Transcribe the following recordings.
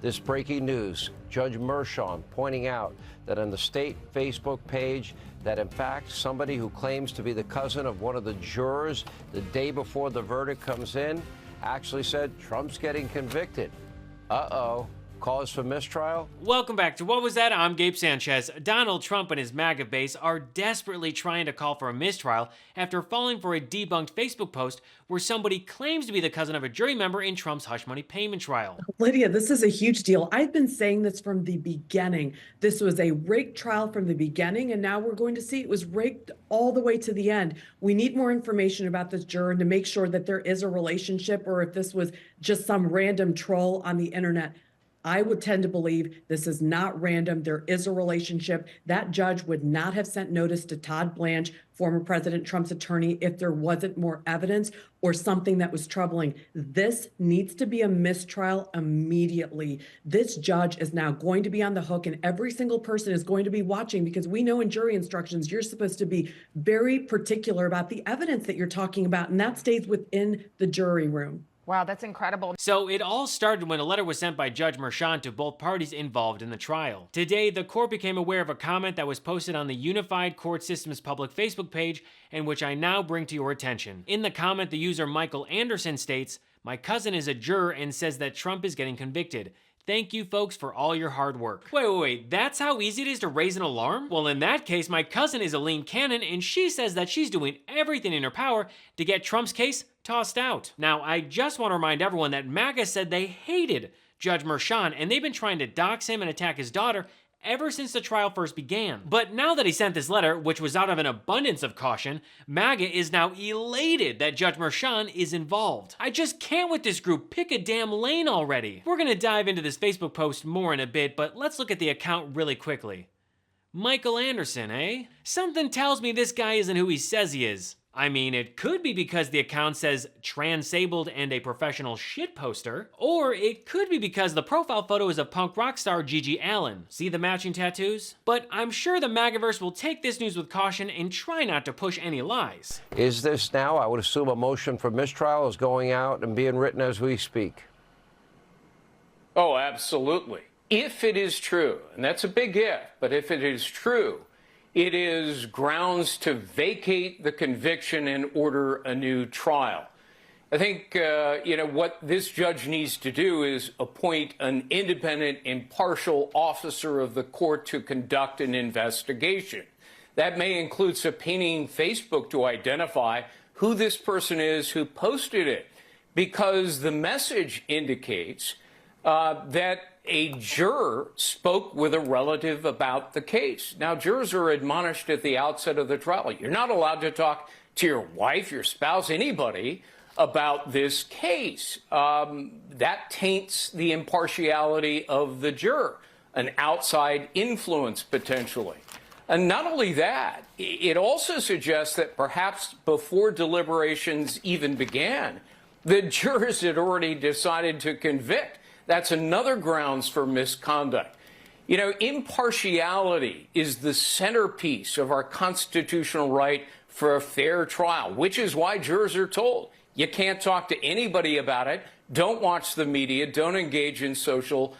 This breaking news, Judge Mershon pointing out that on the state Facebook page that in fact somebody who claims to be the cousin of one of the jurors the day before the verdict comes in actually said Trump's getting convicted. Uh-oh. Cause for mistrial? Welcome back to What Was That? I'm Gabe Sanchez. Donald Trump and his MAGA base are desperately trying to call for a mistrial after falling for a debunked Facebook post where somebody claims to be the cousin of a jury member in Trump's hush money payment trial. Lydia, this is a huge deal. I've been saying this from the beginning. This was a rigged trial from the beginning, and now we're going to see it was rigged all the way to the end. We need more information about this juror to make sure that there is a relationship, or if this was just some random troll on the internet. I would tend to believe this is not random. There is a relationship. That judge would not have sent notice to Todd Blanche, former President Trump's attorney, if there wasn't more evidence or something that was troubling. This needs to be a mistrial immediately. This judge is now going to be on the hook, and every single person is going to be watching, because we know in jury instructions, you're supposed to be very particular about the evidence that you're talking about, and that stays within the jury room. Wow, that's incredible. So it all started when a letter was sent by Judge Mershon to both parties involved in the trial. Today, the court became aware of a comment that was posted on the Unified Court System's public Facebook page, and which I now bring to your attention. In the comment, the user Michael Anderson states, "My cousin is a juror and says that Trump is getting convicted. Thank you folks for all your hard work." Wait, that's how easy it is to raise an alarm? Well, in that case, my cousin is Elaine Cannon, and she says that she's doing everything in her power to get Trump's case tossed out. Now, I just want to remind everyone that MAGA said they hated Judge Mershon, and they've been trying to dox him and attack his daughter ever since the trial first began. But now that he sent this letter, which was out of an abundance of caution, MAGA is now elated that Judge Mershon is involved. I just can't with this group. Pick a damn lane already. We're gonna dive into this Facebook post more in a bit, but let's look at the account really quickly. Michael Anderson, eh? Something tells me this guy isn't who he says he is. I mean, it could be because the account says transabled and a professional shit poster, or it could be because the profile photo is of punk rock star Gigi Allen. See the matching tattoos? But I'm sure the MAGAverse will take this news with caution and try not to push any lies. Is this now? I would assume a motion for mistrial is going out and being written as we speak. Oh, absolutely. If it is true, and that's a big if, but if it is true, it is grounds to vacate the conviction and order a new trial. I think, what this judge needs to do is appoint an independent, impartial officer of the court to conduct an investigation. That may include subpoenaing Facebook to identify who this person is who posted it, because the message indicates that a juror spoke with a relative about the case. Now, jurors are admonished at the outset of the trial. You're not allowed to talk to your wife, your spouse, anybody about this case. That taints the impartiality of the juror, an outside influence potentially. And not only that, it also suggests that perhaps before deliberations even began, the jurors had already decided to convict. That's another grounds for misconduct. You know, impartiality is the centerpiece of our constitutional right for a fair trial, which is why jurors are told you can't talk to anybody about it, don't watch the media, don't engage in social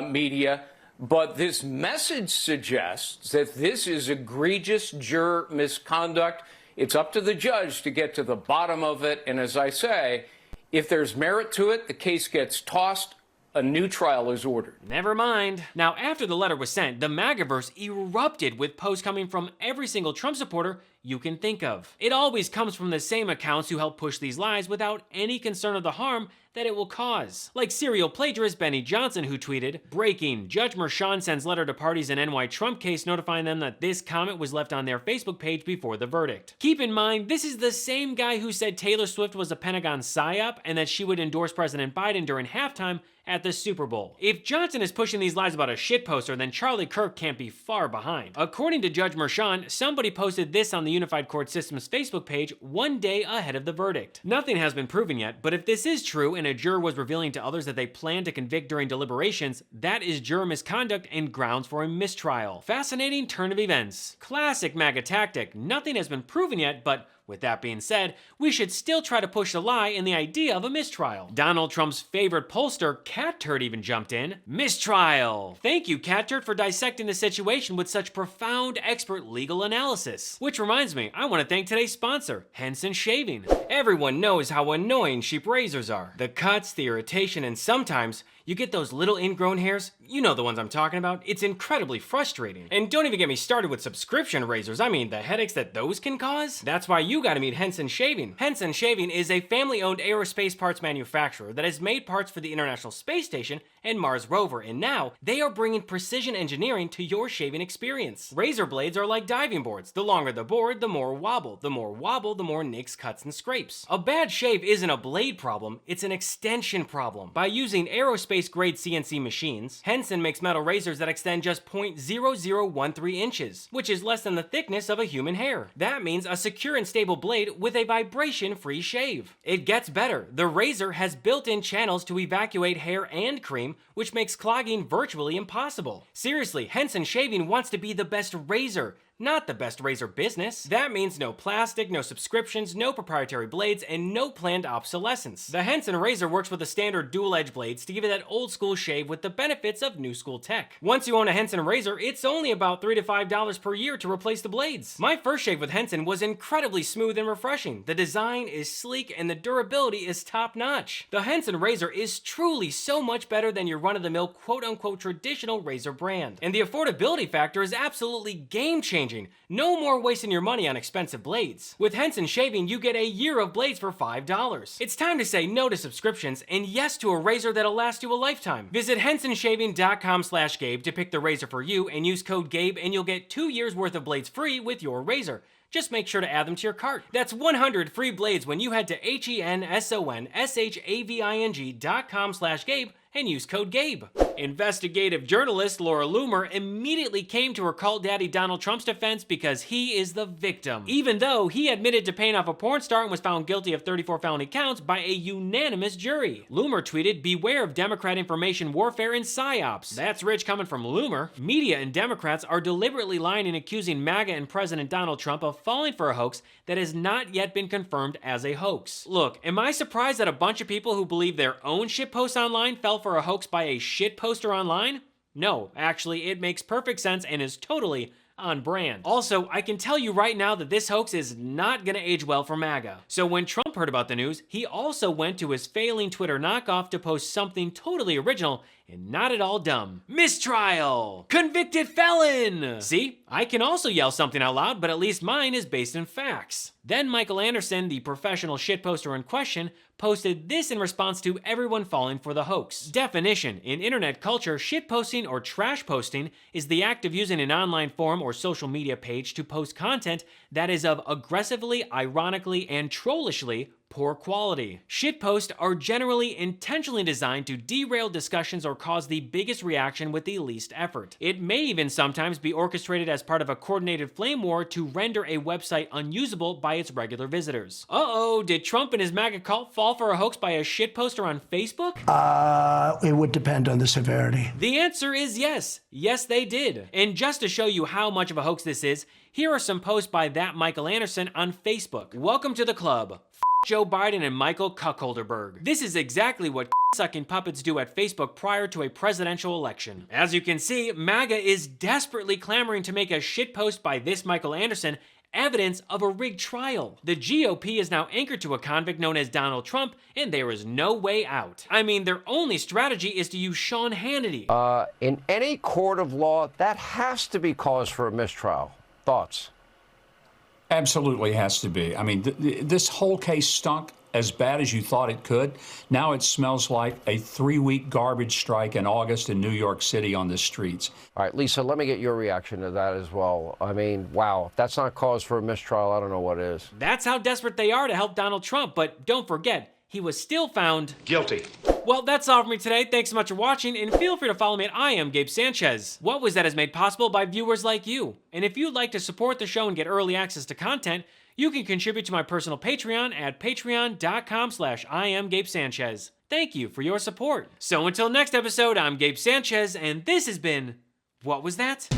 media. But this message suggests that this is egregious juror misconduct. It's up to the judge to get to the bottom of it. And as I say, if there's merit to it, the case gets tossed. A new trial is ordered. Never mind. Now, after the letter was sent, the MAGAverse erupted with posts coming from every single Trump supporter you can think of. It always comes from the same accounts who help push these lies without any concern of the harm that it will cause. Like serial plagiarist Benny Johnson, who tweeted, "Breaking, Judge Mershon sends letter to parties in NY Trump case notifying them that this comment was left on their Facebook page before the verdict." Keep in mind, this is the same guy who said Taylor Swift was a Pentagon psyop and that she would endorse President Biden during halftime at the Super Bowl. If Johnson is pushing these lies about a shit poster, then Charlie Kirk can't be far behind. According to Judge Mershon, somebody posted this on the Unified Court System's Facebook page one day ahead of the verdict. Nothing has been proven yet, but if this is true and a juror was revealing to others that they plan to convict during deliberations, that is juror misconduct and grounds for a mistrial. Fascinating turn of events. Classic MAGA tactic. Nothing has been proven yet, but With that being said, we should still try to push the lie in the idea of a mistrial. Donald Trump's favorite pollster, Cat Turd, even jumped in. Mistrial! Thank you, Cat Turd, for dissecting the situation with such profound expert legal analysis. Which reminds me, I want to thank today's sponsor, Henson Shaving. Everyone knows how annoying cheap razors are. The cuts, the irritation, and sometimes you get those little ingrown hairs. You know the ones I'm talking about. It's incredibly frustrating. And don't even get me started with subscription razors. I mean, the headaches that those can cause? That's why you gotta meet Henson Shaving. Henson Shaving is a family-owned aerospace parts manufacturer that has made parts for the International Space Station and Mars rover, and now they are bringing precision engineering to your shaving experience. Razor blades are like diving boards. The longer the board, the more wobble. The more wobble, the more nicks, cuts, and scrapes. A bad shave isn't a blade problem, it's an extension problem. By using aerospace-grade CNC machines, Henson makes metal razors that extend just 0.0013 inches, which is less than the thickness of a human hair. That means a secure and stable blade with a vibration-free shave. It gets better. The razor has built-in channels to evacuate hair and cream, which makes clogging virtually impossible. Seriously, Henson Shaving wants to be the best razor, not the best razor business. That means no plastic, no subscriptions, no proprietary blades, and no planned obsolescence. The Henson razor works with the standard dual-edge blades to give you that old-school shave with the benefits of new-school tech. Once you own a Henson razor, it's only about $3 to $5 per year to replace the blades. My first shave with Henson was incredibly smooth and refreshing. The design is sleek and the durability is top-notch. The Henson razor is truly so much better than your run-of-the-mill quote-unquote traditional razor brand. And the affordability factor is absolutely game-changing. No more wasting your money on expensive blades. With Henson Shaving, you get a year of blades for $5. It's time to say no to subscriptions and yes to a razor that'll last you a lifetime. Visit hensonshaving.com/Gabe to pick the razor for you and use code GABE and you'll get 2 years worth of blades free with your razor. Just make sure to add them to your cart. That's 100 free blades when you head to hensonshaving.com/Gabe and use code GABE. Investigative journalist Laura Loomer immediately came to her cult daddy Donald Trump's defense because he is the victim, even though he admitted to paying off a porn star and was found guilty of 34 felony counts by a unanimous jury. Loomer tweeted, "Beware of Democrat information warfare and psyops." That's rich coming from Loomer. Media and Democrats are deliberately lying and accusing MAGA and President Donald Trump of falling for a hoax that has not yet been confirmed as a hoax. Look, am I surprised that a bunch of people who believe their own shitposts online fell for a hoax by a shitposter online? No, actually, it makes perfect sense and is totally on brand. Also, I can tell you right now that this hoax is not gonna age well for MAGA. So when Trump heard about the news, he also went to his failing Twitter knockoff to post something totally original and not at all dumb. Mistrial! Convicted felon! See, I can also yell something out loud, but at least mine is based in facts. Then Michael Anderson, the professional shitposter in question, posted this in response to everyone falling for the hoax. Definition: in internet culture, shitposting or trash posting is the act of using an online forum or social media page to post content that is of aggressively, ironically, and trollishly poor quality. Shitposts are generally intentionally designed to derail discussions or cause the biggest reaction with the least effort. It may even sometimes be orchestrated as part of a coordinated flame war to render a website unusable by its regular visitors. Uh-oh, did Trump and his MAGA cult fall for a hoax by a shitposter on Facebook? It would depend on the severity. The answer is yes. Yes, they did. And just to show you how much of a hoax this is, here are some posts by that Michael Anderson on Facebook. Welcome to the club. Joe Biden and Michael Cuckolderberg. This is exactly what sucking puppets do at Facebook prior to a presidential election. As you can see, MAGA is desperately clamoring to make a shitpost by this Michael Anderson evidence of a rigged trial. The GOP is now anchored to a convict known as Donald Trump, and there is no way out. I mean, their only strategy is to use Sean Hannity. In any court of law, that has to be cause for a mistrial. Thoughts? Absolutely has to be. I mean, this whole case stunk as bad as you thought it could. Now it smells like a 3-week garbage strike in August in New York City on the streets. All right, Lisa, let me get your reaction to that as well. I mean, wow, if that's not cause for a mistrial, I don't know what is. That's how desperate they are to help Donald Trump, but don't forget, he was still found guilty. Well, that's all for me today. Thanks so much for watching, and feel free to follow me at I Am Gabe Sanchez. What Was That is made possible by viewers like you. And if you'd like to support the show and get early access to content, you can contribute to my personal Patreon at patreon.com/IamGabeSanchez. Thank you for your support. So until next episode, I'm Gabe Sanchez, and this has been What Was That?